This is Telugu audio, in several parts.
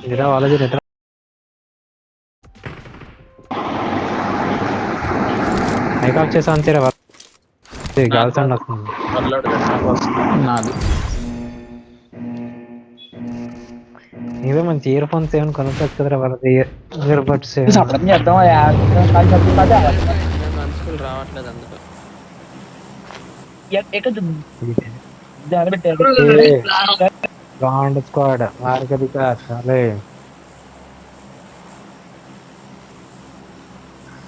నిద్ర వాళ్ళది నిద్ర మైక్ ఆఫ్ చేసా అంతేరా గాలి సౌండ్ వస్తుంది. నాది నీవే మంచి ఇయర్ ఫోన్స్ ఏమైనా కొనుక్కోవచ్చు కదరా వాళ్ళది ఇయర్ బడ్స్ చెప్పడం చేద్దాం మనుషులు రావట్లేదు అందుకు. రాండ్ స్క్వాడ్ మార్గదిక చాలే.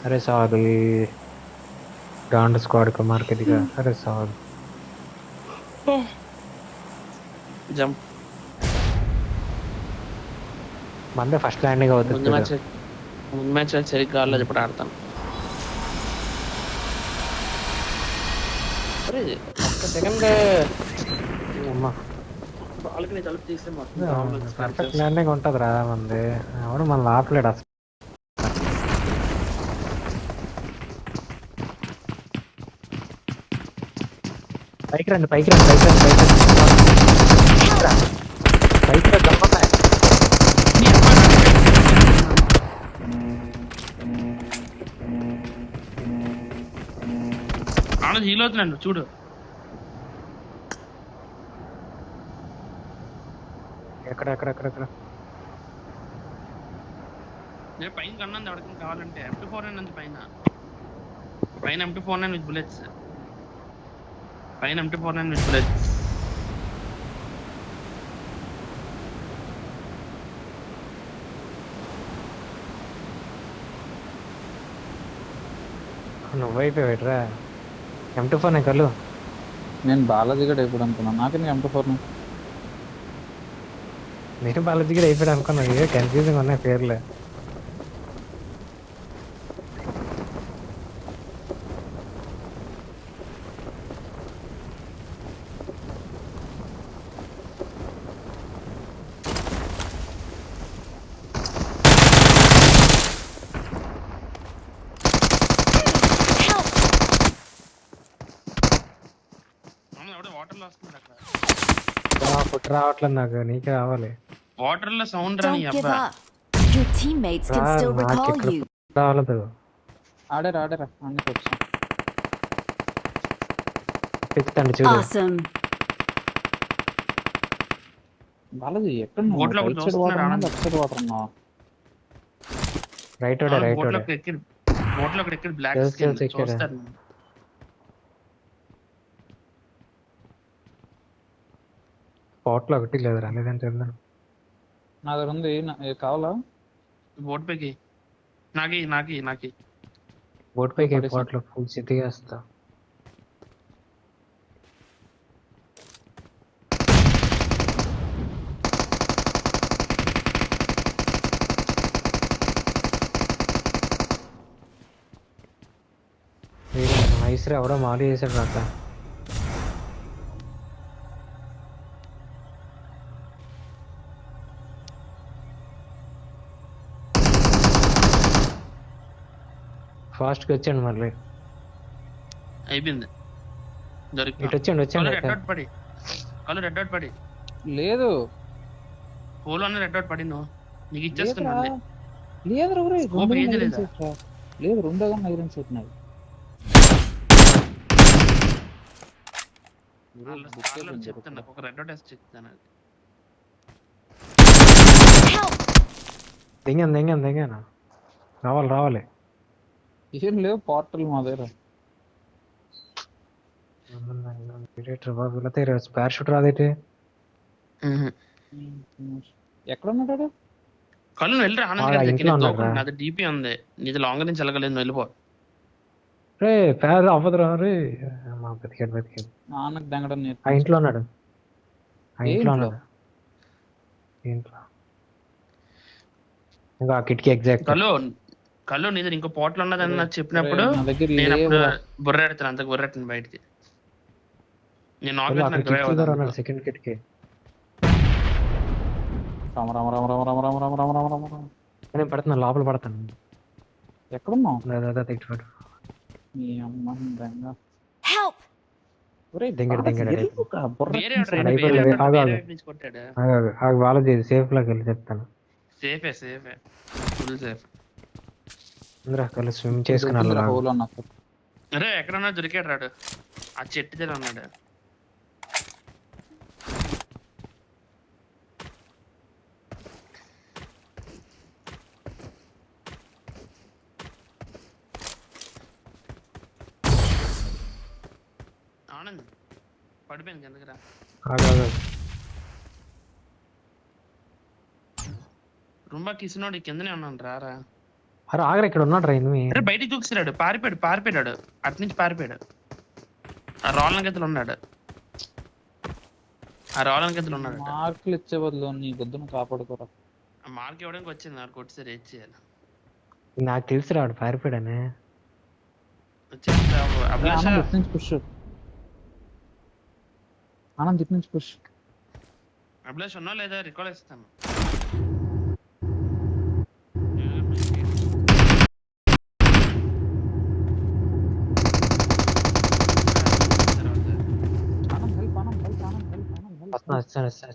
अरे सॉरी गांड स्क्वाड का मार के दिखा. अरे सॉरी జంప్ मंदे फर्स्ट लैंडिंग ముందు అవుతుంది. మ్యాచ్ సరిగ్గా ఆడలేదు, ఇప్పుడు ఆడతాను. అరే ఒక్క సెకండ్ అమ్మా బాల్కనీ తలుపు తీస్తే పర్ఫెక్ట్ ల్యాండింగ్ ఉంటుంది రా మంది. ఎవడు మన ఆపలేడు అసలు. పైకి రండి పైకి రండి పైకి రండి పైకి రండి పైకి రా గమ్మన్నాయి. ఆడ హీల్ అవుతున్నాడు చూడు. ఎక్కడ ఎక్కడ ఎక్కడ ఎక్కడ నేను పైన కన్నాను ఎవరికి కావాలంటే. M24 ఉంది పైన. పైన M24 విత్ బుల్లెట్స్. పైన M24 విత్ బుల్లెట్స్. నువ్వు అయిపోయాడురా. M24 కళ్ళు. నేను బాలాజీ గడ ఎప్పుడు అనుకున్నాను. నాకెందుకు M24 నేను బాలాజీ కూడా అయిపోయాడు అనుకున్నాను. ఇవే కన్ఫ్యూజింగ్ ఉన్నాయి పేర్లు. వాటర్ లో వస్తుంది అక్కడ. పుట్టు రావట్లేదు నాకు. నీకే రావాలి. వాటర్ లో సౌండ్ రాని Don't give అబ్బా. up. Your teammates can still recall you. రావలేదు. ఆడరా అన్ని వచ్చాం. చెప్తాండి చూడు. Awesome. బాలాజీ ఎక్కడ బోట్లో ఒకటి రైట్ సైడ్ చూస్తున్నాడు water Anand. Left side water ఉన్నావా? రైట్ బోట్లో రైట్ ఒకటి ఎక్కడ బ్లాక్ తెలుసు, స్కిన్ తెలుసు, ఇక్కడ. చూస్తారు. స్పాట్లో ఒకటి లేదురా. లేదంటే నా దగ్గర ఉంది. కావాలా? బోట్ పైకి నాకి బోట్ పైకి స్పాట్లో ఫుల్ సిటీగా వస్తా. నైస్రా ఎవడో మాలి చేశాడు రాక. ఫాస్ట్గా వచ్చాడు మళ్ళీ. అయిపోయింది. ఇటు వచ్చాడు రెడ్ డాట్ పడి కళ్ళు రెడ్ డాట్ పడి లేదు హోల్ అన్న రెడ్ డాట్ పడి నువ్వు నీకు ఇచ్చేస్తున్నా. లేదు రెండో గన్ ఐరన్ సెట్ నాది. చెప్తాను ఒక రెడ్ డాట్ వేసి చెప్తాను. దిగాను రావాలి. ఏం లేవు పోర్టల్ మా దగ్గర. పారాషూట్ రాదేటి. ఎక్కడ ఉన్నాడు? కళ్ళు వెళ్ళి ఆనంద్ అది డీపీ ఉంది. నీది లాంగ్ నుంచి వెళ్ళగలేదు, వెళ్ళిపో. రే పేద అవ్వదురా. రే బతికాడు. నాన్నకు దంగడం ఆ ఇంట్లో ఉన్నాడు. ఇంకా కిటికీ ఎగ్జాక్ట్. కళ్ళు నీ దగ్గర ఇంకో పోట్లు ఉన్నదని నాకు చెప్పినప్పుడు నేను అప్పుడు బుర్రెడతాను. అంత బుర్రెట్టాను బయటికి. నేను సెకండ్ కిటికీ నేను పడుతున్నా. లోపల పడతాను. ఎక్కడున్నావు? తిట్టుబడి మీ అమ్మ దంగ. Help! ఒరేయ్ దింగడు దింగడు ఎరుపుకా, బుర్ర వేరే తీసి వాడు అయిపోయింది. వేరే వాడు ఆగు, వేరే ఆగు. వైపు నుంచి కొట్టాడు. వాళ్ళ సేఫ్ లోకి వెళ్ళి చెప్తాను. సేఫే ఫుల్ సేఫ్. అందరూ కలిసి స్విమ్ చేసుకుని దొరికిందిరా వెళ్ళాలి. hole అన్న. అరే ఎక్కడన్నా దొరికాడు రాడు, ఆ చెట్టు దగ్గర ఉన్నాడు. ఆనంద్ పడిపోయింది కిందకిరా. ఆగు, ఆగు. రుంబా కిసినోడు కిందనే ఉన్నాను రారా. అరే ఆగరా, ఇక్కడ ఉన్నాడు రా ఎనిమి. అరే బయటికి చూసిరాడు, పారిపోయాడు అటు నుంచి పారిపోయాడు. ఆ రాళ్ళ గదిలో ఉన్నాడు. మార్కులు ఇచ్చే బదులు నీ బుద్ధును కాపాడుకోరా. ఆ మార్క్ ఇవ్వడానికి వచ్చింది, నాకు కొట్టిసారి ఏం చేయాలి. నాకు తెలుసు రాడు పారిపోయాడని. వచ్చేసి అభిలాష ఆనంద్ ఇటు నుంచి పుష్. ఆనంద్ ఇటు నుంచి పుష్. అభిలాష్ ఉన్నా లేదా రికాల్ ఇస్తాను. Anand help, Anand help, Anand help, Anand help. వస్తాను.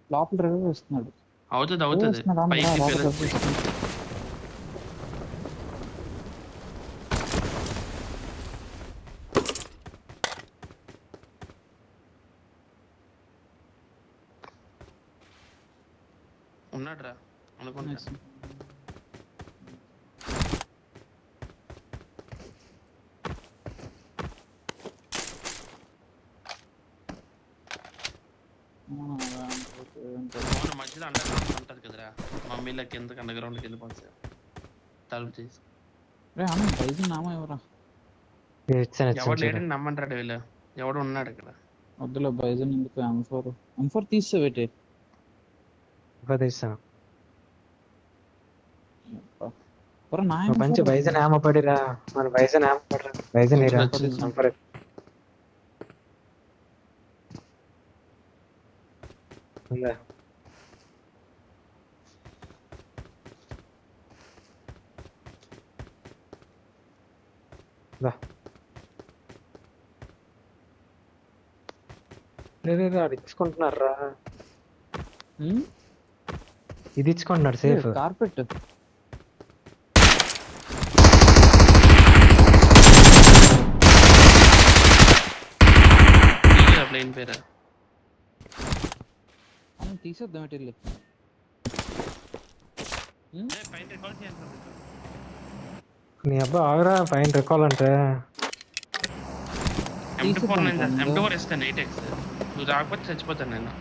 లోపల డ్రైవర్ వస్తున్నాడు. అవుతుంది వస్తున్నాడు, ఆనంద్ రా, పైకి లోపల వెళ్ళొచ్చు. driver వస్తున్నాడు. ఉన్నాడు రా అనుకుంటా. Nice. ఫోన్ మధ్యలో అండర్ గ్రౌండ్ ఉంటుంది కదరా, మమ్మీలో కిందకి అండర్ గ్రౌండ్కి వెళ్ళిపోతుంది. తలుపు చేసి ఆనంద్ బైజన్ నామా ఎవరా? ఎవడు లేడని నమ్మంటాడు వీళ్ళు. ఎవడు ఉన్నాడు ఇక్కడ. వద్దులే బైజన్ ఎందుకు? M4 తీసేవేటే. తీస్తాను. నా మంచి బైజన్ ఏమ పడిరా, మన బైజన్ ఏమ పడరా, బైజన్ ఏరా. ఉందా లేదు ఇచ్చుకుంటున్నారా, ఇది ఇచ్చుకుంటున్నాడు సేఫ్. కార్పెట్ ప్లేన్ పేరు తీసేద్దాం ఎటు. పైన రికాల్ చేయాలి. నీ అబ్బా ఆగరా, పైన రికాల్ అంటే M24 ఇస్తాను 8x. నువ్వు రాకపోతే చచ్చిపోతాను నేను.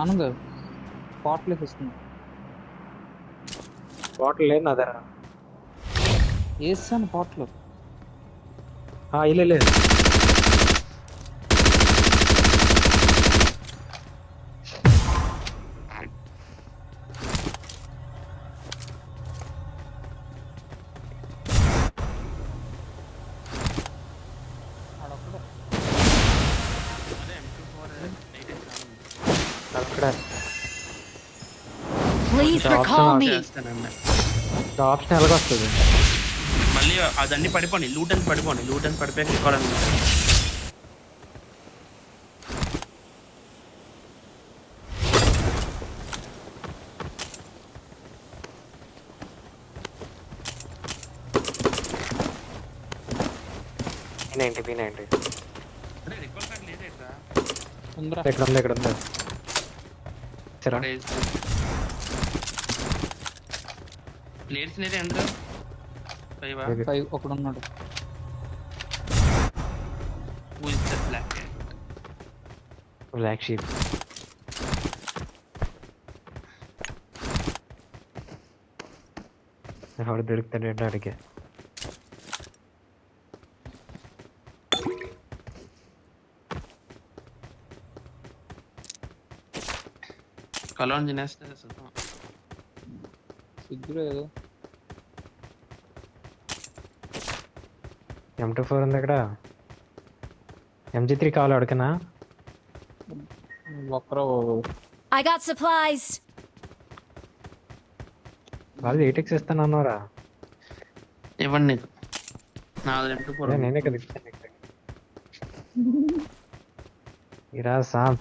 ఆనంద్ పాట్లెస్ ఇస్తున్నా. బాటిల్ లేదు నా దగ్గర. వేస్తాను పాట్లో. లేదు అక్కడ Please recall me. చేస్తానన్నా. ఆప్షన్ ఎలాగొస్తుంది? మళ్ళీ అదన్నీ పడిపోండి, లూట్ అని పడిపోయాక రికాల్. P90 అరే రికాల్ కార్డ్ లేదేట్రా. ఉందిరా. ఇక్కడ ఉంది. సరే ప్లేట్స్ నేనే ఎంత 5 ఒకడు ఉన్నాడు. Black sheep. ఎవరు దొరుకుతాడు అడిగే. కలోన్ తినేస్తే సిగ్గులేదు. M24 ఉంది ఇక్కడ. MG3 కావాలి అడిగినా. ఒక్కరో I got supplies. వాళ్ళు 8x ఇస్తానన్నారా? ఇవ్వండి నీకు. నాది M24. నేనే కదా ఇస్తాను. ఇరా సామ్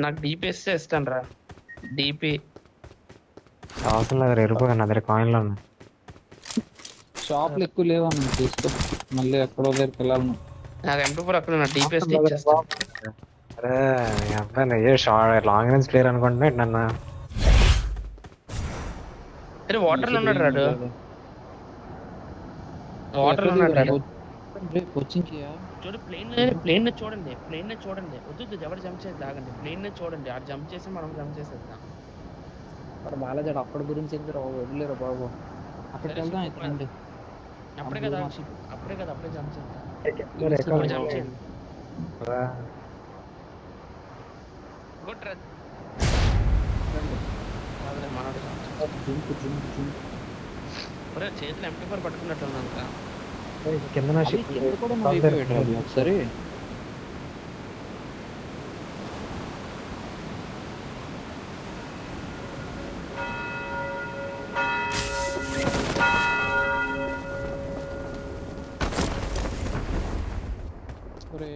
నాకు డిపిఎస్ ఇస్తాను రా. డిపి అవసరం లేదు ఎరుపుగా నా దగ్గర కాయిన్లో ఉన్నాయి. షాప్లు ఎక్కువ లేవా మనం తీసుకో, మళ్ళీ ఎక్కడో దగ్గరికి వెళ్ళాలి నువ్వు. నాకు M24 అక్కడ నా డిపిఎస్ ఇచ్చేస్తాను. అరే మీ అబ్బాయి ఏ లాంగ్ రేంజ్ ప్లేయర్ అనుకుంటున్నా నన్ను. అరే వాటర్ లో ఉన్నాడు రాడు. వాటర్ లో ఉన్నాడు రాడు. కోచింగ్ చేయా చూడు ప్లేన్ చూడండి. వద్దు ఎవరు జంప్ చేసి ఆగండి. ప్లేన్ చూడండి. ఆ జంప్ చేసి మనం జంప్ చేసేద్దాం. అక్కడ బాలజాడు అక్కడ గురించి ఎందుకు వదిలేరు బాబు. అక్కడికి వెళ్దాం అయితే రండి. అప్పుడే కదా అప్పుడే జంప్ చేద్దాం. జంప్ చేయండి. గుడ్ రా. మనోడు ఒరే చేతులు M24 పట్టుకున్నట్టు ఉన్నాను. కింద నా అది కింద కూడా నువ్వు అయిపోయాడు అది ఒకసారి. ఒరే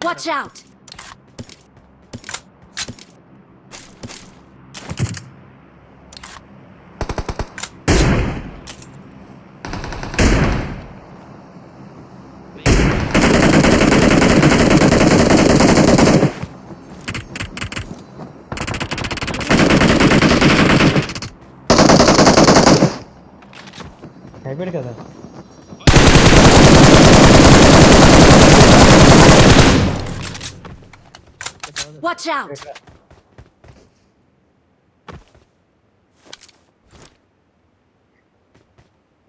Watch out! అయిపోయాడు కదా. Watch out!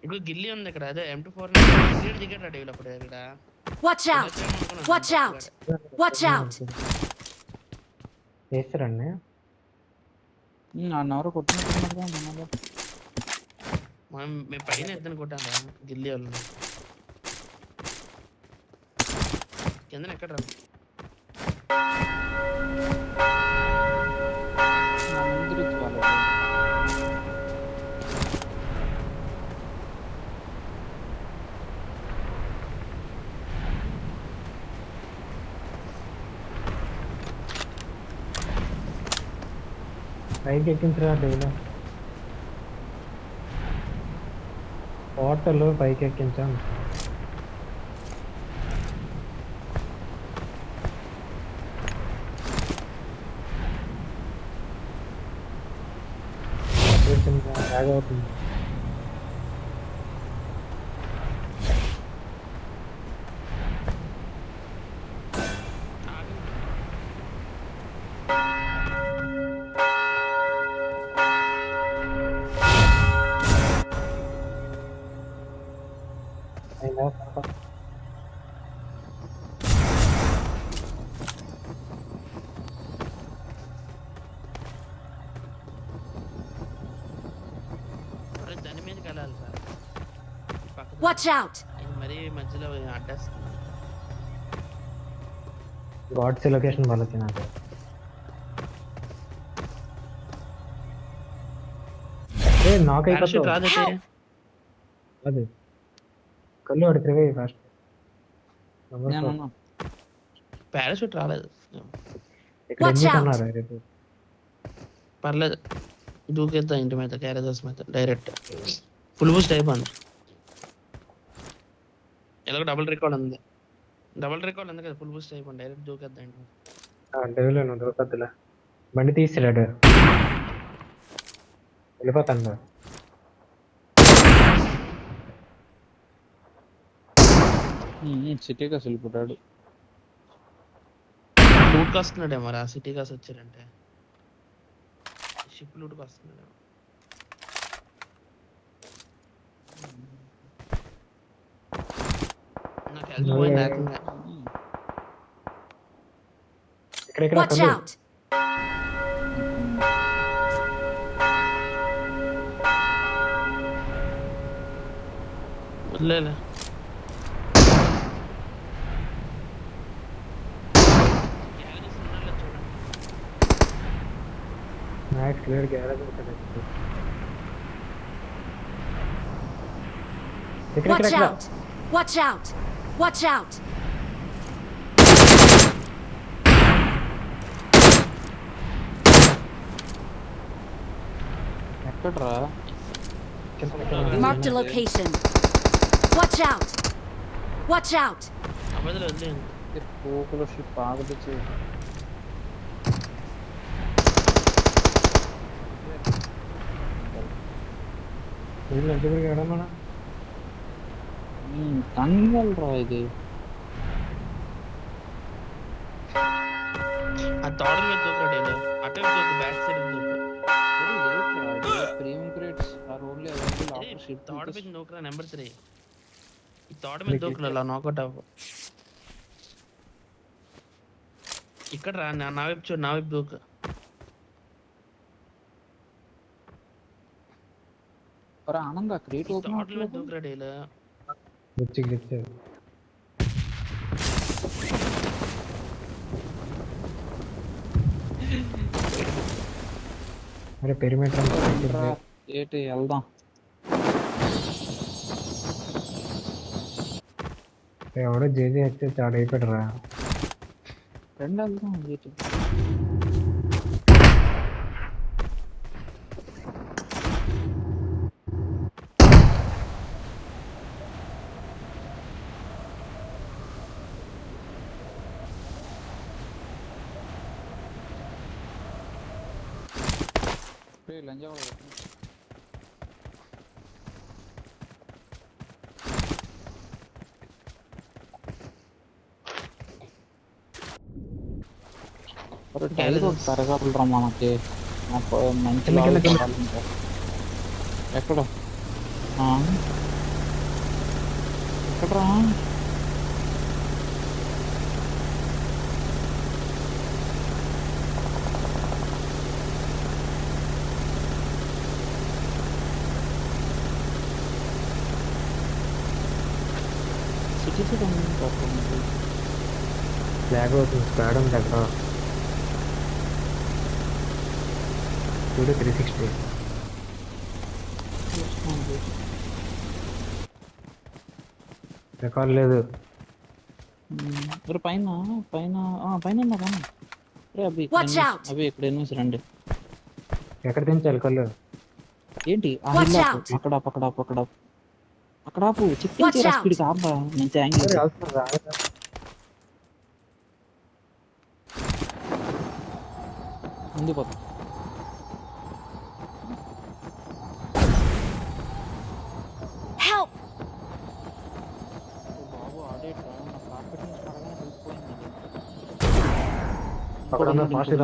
ఇప్పుడు గిల్లి ఉంది ఇక్కడ. అదే M24 దిగట్ రెడీ అప్పుడు ఇక్కడ. Watch out! Watch out! Watch out! చేస్తారండి నన్నెవరో కొట్టినట్టున్నారు. మేము పైన ఎద్దని కొట్టాను రా గిల్లి వాళ్ళు. కింద ఎక్కడ రా పైకి ఎక్కించరా డైలో హోటల్ పైకి ఎక్కించాం. బ్యాగ్ అవుతుంది. దాని మీదకి వెళ్ళాలి సార్. Watch out! మరీ మధ్యలో అడ్డేస్తుంది. గాడ్స్ లొకేషన్ వాళ్ళకి నాకు నాక్ పారాషూట్ రాదైతే అది కళ్ళు అడిగితే ఫాస్ట్ పారాషూట్ రాలేదు. ఇక్కడ Watch out. అన్నారు రేపు పర్లేదు దూకేద్దాం ఇంటి మీద క్యారేజెస్ మీద డైరెక్ట్ ఫుల్ బూస్ట్ అయిపోయింది. ఎలాగో డబుల్ రికార్డ్ ఉంది కదా. ఫుల్ బూస్ట్ అయిపోయింది. డైరెక్ట్ దూకేద్దాం ఇంటి మీద. డేవిలో దొరకద్దులే. బండి తీసుకెళ్ళాడు వెళ్ళిపోతాను. సిటీకి అసలు పుట్టాడు. లూట్కి వస్తున్నాడే మరి. ఆ సిటీ కాసి వచ్చారంటే షిప్ లూట్కి వస్తున్నాడు. నాకు హెల్త్ పోయింది ఏకంగా. ఇక్కడ Watch out! వదిలేలే మ్యాక్స్ క్లియర్ గ్యారేజ్ ఉంటుంది ఇక్కడ Watch ఇక్కడ out! Watch out! Watch out! ఎక్కడ్రా Marked a location. Watch out! Watch out! అబద్ధాలు వదిలేయండి. పోకులో షిప్ ఆగదు వీళ్ళు ఎంత దగ్గరికి ఎడమన్నా తన్నెళ్ళరా ఇది ఆ తోడ మీద దూకాడు వీళ్ళు. అటే దూకు, బ్యాక్ సైడ్ దూకు. ప్రీమియం క్రేట్స్ ఆ రోడ్లు అవైలబుల్ అరే, ఆఫర్ షిప్ తోడ మీద దూకురా నెంబర్ 3. ఈ తోడ మీద దూకురా, అలా నాకౌట్ అవ్వు. ఇక్కడ రా, నా వైపు చూడు, నా వైపు దూకు. అరే ఆనంద క్రేట్ ఈ ఓపెన్ తోటల మీద దూకురాడు వీళ్ళు. వచ్చి అరే పెరిమీటర్ ఏంటి వెళ్దాం ఎవడో జేజీ వచ్చి చాడు అయిపోయాడు రా రెండు వెళ్దాం ఏంటి లంజా తరగలరా మనకి నాకు మంచి కావాలంటే ఎక్కడ ఎక్కడరా ఫ్లాగ్ అవుతుంది స్క్వాడ్ ఉంది అక్కడ చూడు 360 రికార్డ్ లేదు పైన పైన పైన ఉన్నారా అవి Watch out. అవి ఇక్కడ ఎనిమిది రండి ఎక్కడ దించాలి కళ్ళు ఏంటి ఆ Watch hill out. ఆపు. అక్కడ ఆపు, అక్కడ ఆపు, అక్కడ ఆపు. అక్కడ ఆపు చెప్పించి Watch out. స్పీడ్ ఆపరా మంచి యాంగిల్ ముందు పోతా Help! బాబు ఆడేట్రా నా కార్పెట్ నుంచి పడగానే తెలిసిపోయింది అక్కడ ఫాస్ట్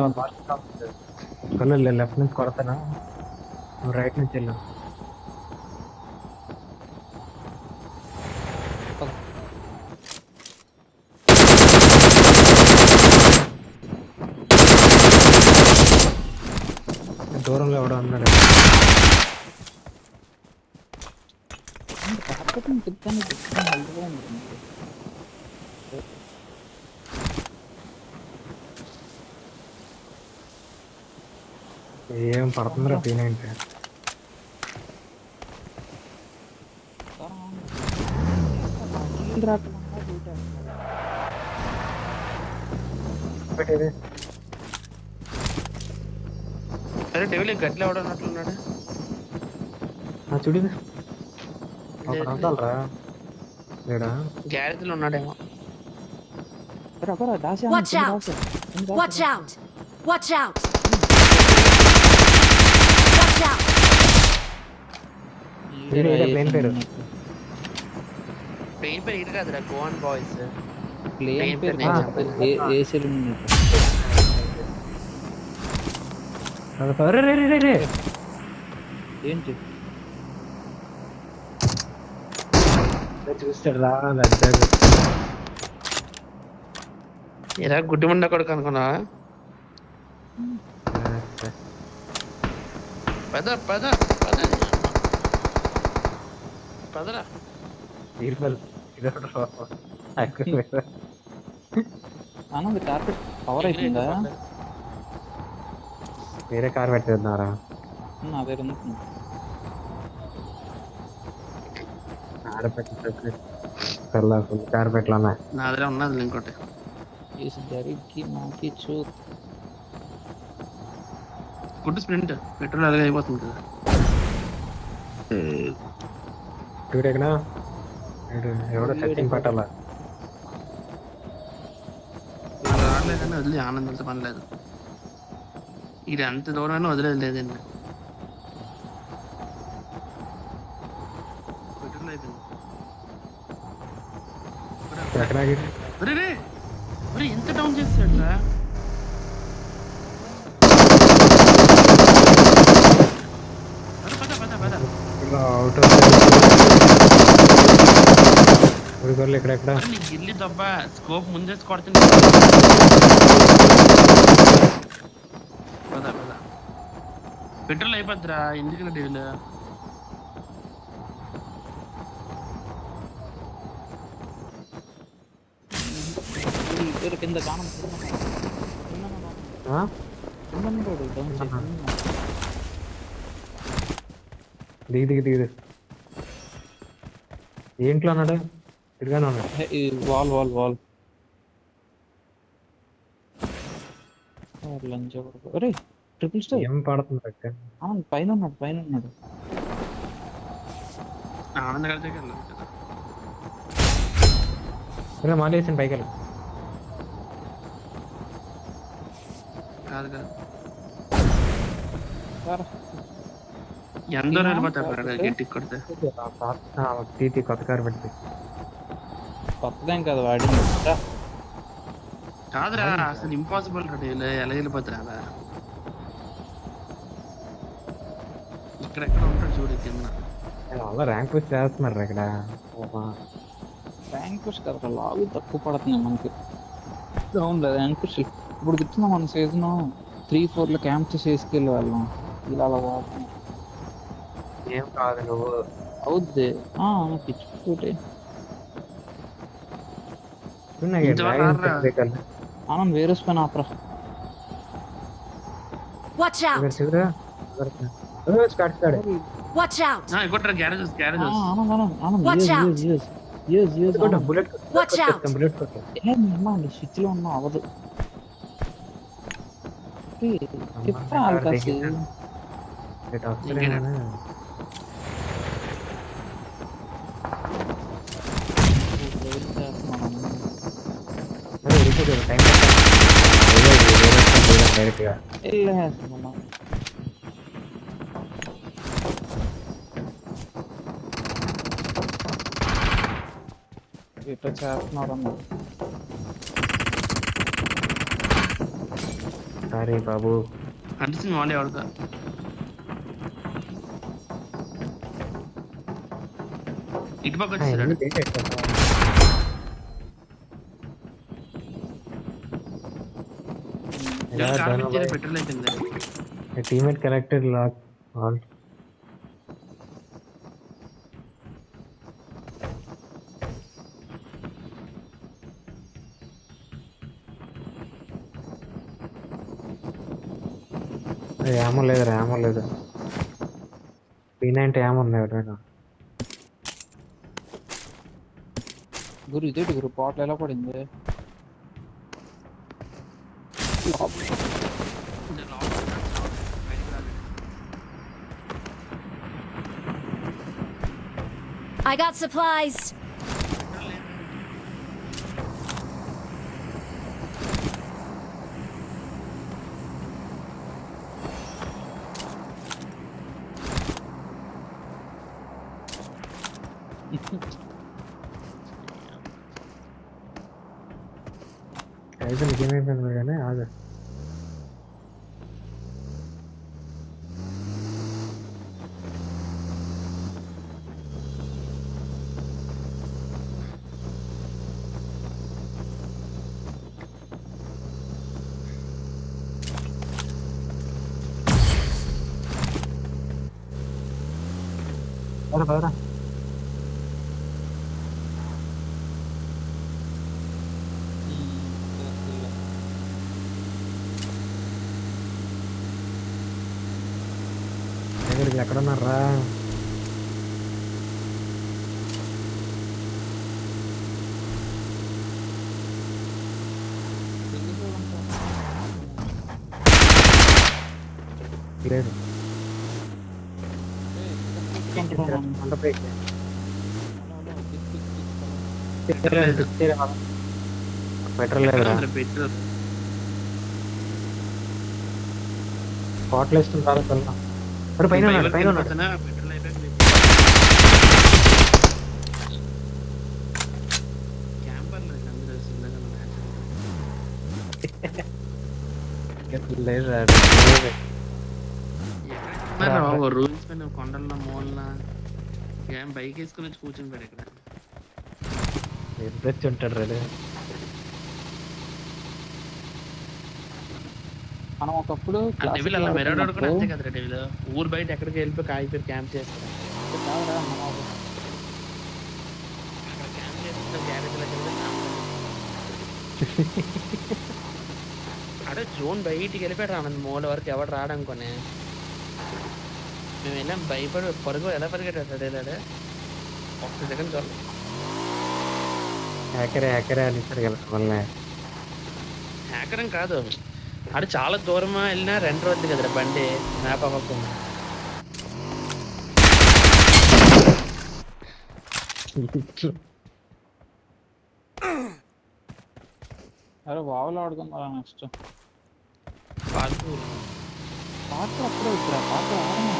కళ్ళు లెఫ్ట్ నుంచి కొడతానా నువ్వు రైట్ నుంచి వెళ్ళు దూరంలో ఎవడో అన్నాడు కార్పెట్ నుంచి తిప్పుతాను హెల్త్గా ఉంది ఏం పడుతుందిరా పీనంటే పెట్టేది అరే డెవిల్ గడ్డలు ఎవడన్నట్లున్నాడు. చూడు అక్కడ అంటారా లేడా గ్యారేజ్ లో ఉన్నాడేమో. Watch out! Watch out! Watch out! Watch out! Plane పేరు పెయిన్ పేరు ఇటు కాదురా, గోవన్ బాయ్స్. ప్లేన్ పేరు ఏసీలు ఉన్నట్టు రే ఏంటి చూస్తాడు రా ఇలా గుడ్డి ముండ కొడుకు అనుకున్నా. పద పద పద పదరా. ఆనంద్ కార్పెట్ కవర్ అవుతుందా వేరే కార్ పెట్టేద్దారా? నా దగ్గర ఉంది. కార్ పెట్టి ఫుల్ కార్ పెట్టాలన్నా. నా దగ్గర ఉన్నది ఇంకోటి. చేసి జరిగి నాకి చూ గుడ్ స్ప్రింట్ పెట్రోల్ అలాగే అయిపోతుంది కదా. చూడు ఎక్కడ ఎవడో సెట్టింగ్ పట్టాలా. నాకు రావట్లేదని వదిలి ఆనందంతో పని లేదు. ఇది ఎంత దూరమైనా వదిలేదు లేదండి. పెట్రోల్ అయిపోయింది. ఎక్కడ ఒరే రే ఒరే ఎంత డౌన్ చేస్తాడు రా. పద పద పద అవుట్ ఊరికోర్లు ఎక్కడెక్కడ నీ గిల్లి దెబ్బ స్కోప్ ముందేసి కొడుతుంది. పద పద పెట్రోల్ అయిపోద్దిరా ఎందుకు డీల్. కింద గానం ఆ? దిగు ఏంట్లో అన్నాడు? తిరిగానే ఉన్నాడు. వాల్ వాల్ వాల్ లంచ్ అరే ట్రిపుల్ స్టార్ ఏం పడుతుంది అక్క? పైన ఉన్నాడు ఆనంద కలిసి వెళ్ళాలి కదా. మాలేసిన పైకి వెళ్ళి కాదు కాదు సార్ ఎంత దూరం వెళ్ళిపోతారు గట్టి కొడితే. తీతి కొత్త కారు పెట్టి కొత్తదేం కాదు వాడి కాదురా అసలు ఇంపాసిబుల్ రా డీల్. ఎలా వెళ్ళిపోతారా అలా? ఇక్కడెక్కడ ఉంటాడు చూడు కింద. అలా ర్యాంక్ పుష్ చేస్తున్నారు ఇక్కడ. ర్యాంక్ పుష్ కదా లాగు తక్కువ పడుతుంది మనకి. అవును ర్యాంక్ పుష్ ఇప్పుడు కూర్చున్నా మన సీజన్ 3-4 క్యాంప్ చేసి వేసుకెళ్ళి వాళ్ళం ఇలా అలా పోతున్నాం. ఏం కాదు నువ్వు అవుద్ది పిచ్చుకోటి ఆనంద్ వేరే పైన ఆపరా. Watch out! Watch out! ఇంకోటి garages garages. Watch out! Bullet Watch out! Switch లో ఉన్నా అవదు. ఆల్కాసి డైరెక్ట్ గా ఇట్లా చేస్తున్నారు అన్న. సారీ బాబు. కనిపిస్తుంది వాళ్ళే ఎవరికా. ఇటు పక్క వచ్చేసాడు. పెట్రోల్ అయిపోయింది. Teammate collector lock on. ఏమో లేదు P90 ఏమో ఉన్నాయి ఎవరైనా. గురు ఇదేంటి గురు పాటలు ఎలా పడింది? I got supplies. అయితే నీకేమైపోయింది కానీ ఆగు. పదరా ఇక్కడికి ఎక్కడ ఉన్నారా? లేదు అంత బ్రేక్ పెట్రోల్ లేదురా. పెట్రోల్ స్పాట్లు వేస్తుంటారు వెళ్దాం. అరే పైన ఉన్నాడు, పైన ఉన్నాడు. పెట్రోల్ అయిపోయాక క్యాంపర్ అందరూ చిన్నగా లేదురా, ఎక్కడ రూల్స్ పైన కొండల్లో మూలన ఏం బైక్ వేసుకుని వచ్చి కూర్చుని పోయాడు ఇక్కడ. ఎదురొచ్చి ఉంటాడు రే. మనం ఒకప్పుడు డెవిల్ అలా మెరడాడు కూడా అంతే కదరా డెవిల్. ఊరు బయట ఎక్కడికి వెళ్ళిపోయి కాగిపోయి క్యాంప్ చేస్తాడు. అక్కడ క్యాంప్ చేస్తుంటే గ్యారేజ్ అడే జోన్ బయటికి వెళ్ళిపోయాడు ఆనంద్ మూల వరకు ఎవడు రాడనుకోనే. మేము వెళ్ళాం భయపడి పరుగు ఎలా పరిగెట్టాడు వెళ్ళాడు. ఒక్క సెకండ్ చాలు. హ్యాకరే అని ఇచ్చాడు కదా మళ్ళీ. హ్యాకరం కాదు ఆడు చాలా దూరం వెళ్ళినా 2 రోజులు కదరా బండి మ్యాప్ అవ్వకుండా. అరే వావులు ఆడుకుందా నెక్స్ట్ పార్కు పాత్ర అప్పుడే వచ్చా పాత్ర ఆడమా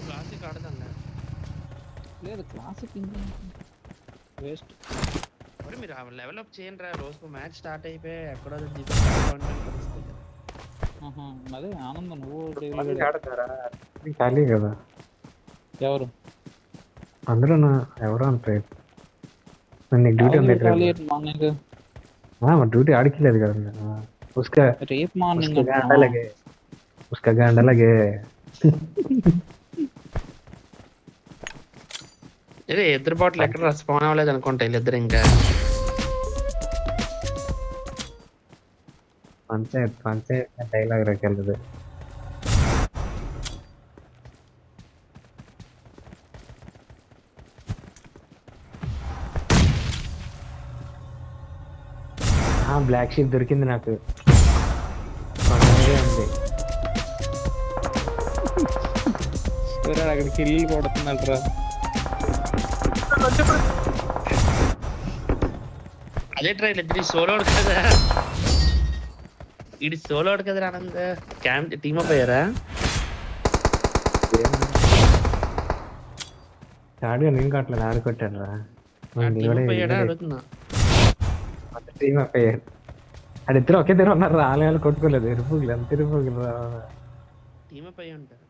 క్లాసిక్ ఆడదండి. లేదు క్లాసిక్ వేస్ట్. మరి మీరు లెవెల్ అప్ చేయండి రా. రోజుకు మ్యాచ్ స్టార్ట్ అయిపోయి ఎక్కడో పరిస్థితి. అదే ఆనందం నువ్వు ఖాళీ కదా ఎవరు అందులో ఎవరు అంటారు. నీకు డ్యూటీ ఉంది మార్నింగ్ డ్యూటీ ఆడికిలేదు కదా. రేపు మార్నింగ్ उसका गांड लगे ఇదే ఇద్దరు బాటిల్ ఎక్కడ రెస్పాన్ అవ్వలేదు అనుకుంటా వీళ్ళిద్దరు. ఇంకా పంచాయత్ డైలాగ్ రకెళ్ళదు. బ్లాక్ షీప్ దొరికింది నాకు. ఉంది అక్కడికి వెళ్ళి కొడుతున్నట్రా. అదే ట్రైల్ ఇద్దరు సోలోడు కదా. ఇది సోలోడు కదరా ఆనంద్. క్యాంప్ టీమ్ అప్ అయ్యారా? ఆడియో నేను కట్టలేదు, ఆడుకొట్టాడు రా. అడుగుతున్నా టీమ్ అప్ అయ్యాడు. ఆడిద్దరు ఒకే దగ్గర ఉన్నారు. ఆలయాలు కొట్టుకోలేదు. ఇరుపుగులు ఎంత ఇరుపుగులు రా. టీమ్ అప్ అయ్యి ఉంటారు.